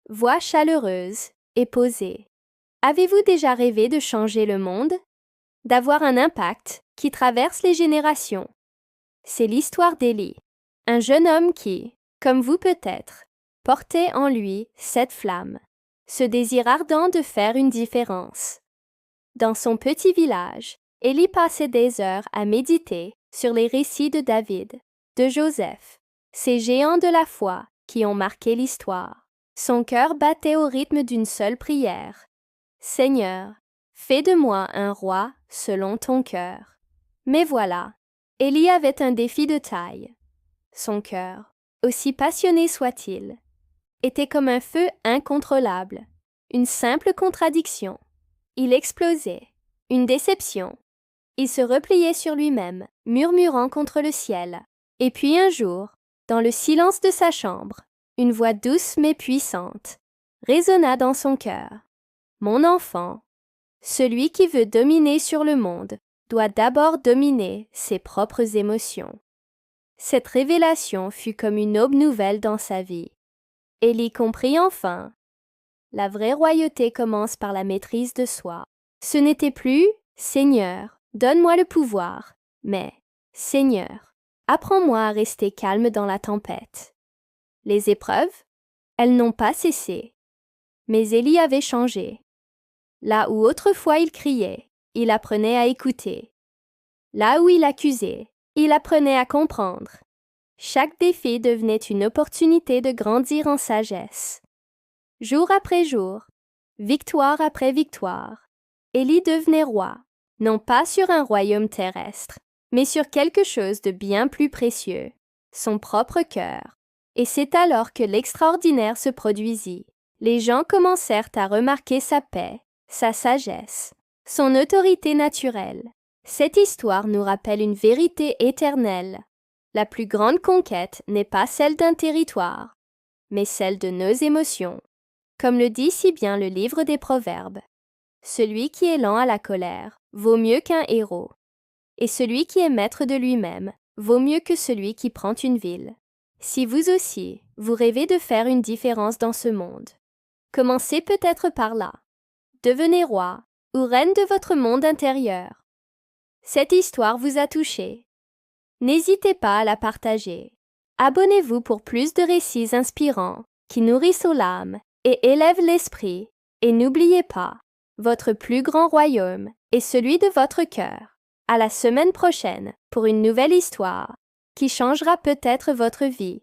Voix chaleureuse et posée. Avez-vous déjà rêvé de changer le monde? D'avoir un impact qui traverse les générations? C'est l'histoire d'Élie, un jeune homme qui, comme vous peut-être, portait en lui cette flamme, ce désir ardent de faire une différence. Dans son petit village, Élie passait des heures à méditer sur les récits de David, de Joseph, ces géants de la foi qui ont marqué l'histoire. Son cœur battait au rythme d'une seule prière. Seigneur, fais de moi un roi selon ton cœur. Mais voilà, Élie avait un défi de taille. Son cœur, aussi passionné soit-il, était comme un feu incontrôlable, une simple contradiction. Il explosait, une déception. Il se repliait sur lui-même, murmurant contre le ciel. Et puis un jour, dans le silence de sa chambre, une voix douce mais puissante résonna dans son cœur. Mon enfant, celui qui veut dominer sur le monde doit d'abord dominer ses propres émotions. Cette révélation fut comme une aube nouvelle dans sa vie. Élie comprit enfin. La vraie royauté commence par la maîtrise de soi. Ce n'était plus « Seigneur, donne-moi le pouvoir », mais « Seigneur, apprends-moi à rester calme dans la tempête ». Les épreuves, elles n'ont pas cessé. Mais Élie avait changé. Là où autrefois il criait, il apprenait à écouter. Là où il accusait, il apprenait à comprendre. Chaque défi devenait une opportunité de grandir en sagesse. Jour après jour, victoire après victoire, Élie devenait roi, non pas sur un royaume terrestre, mais sur quelque chose de bien plus précieux, son propre cœur. Et c'est alors que l'extraordinaire se produisit. Les gens commencèrent à remarquer sa paix, sa sagesse, son autorité naturelle. Cette histoire nous rappelle une vérité éternelle. La plus grande conquête n'est pas celle d'un territoire, mais celle de nos émotions. Comme le dit si bien le livre des Proverbes, celui qui est lent à la colère vaut mieux qu'un héros, et celui qui est maître de lui-même vaut mieux que celui qui prend une ville. Si vous aussi, vous rêvez de faire une différence dans ce monde, commencez peut-être par là. Devenez roi ou reine de votre monde intérieur. Cette histoire vous a touché. N'hésitez pas à la partager. Abonnez-vous pour plus de récits inspirants qui nourrissent l'âme et élèvent l'esprit. Et n'oubliez pas, votre plus grand royaume est celui de votre cœur. À la semaine prochaine pour une nouvelle histoire qui changera peut-être votre vie.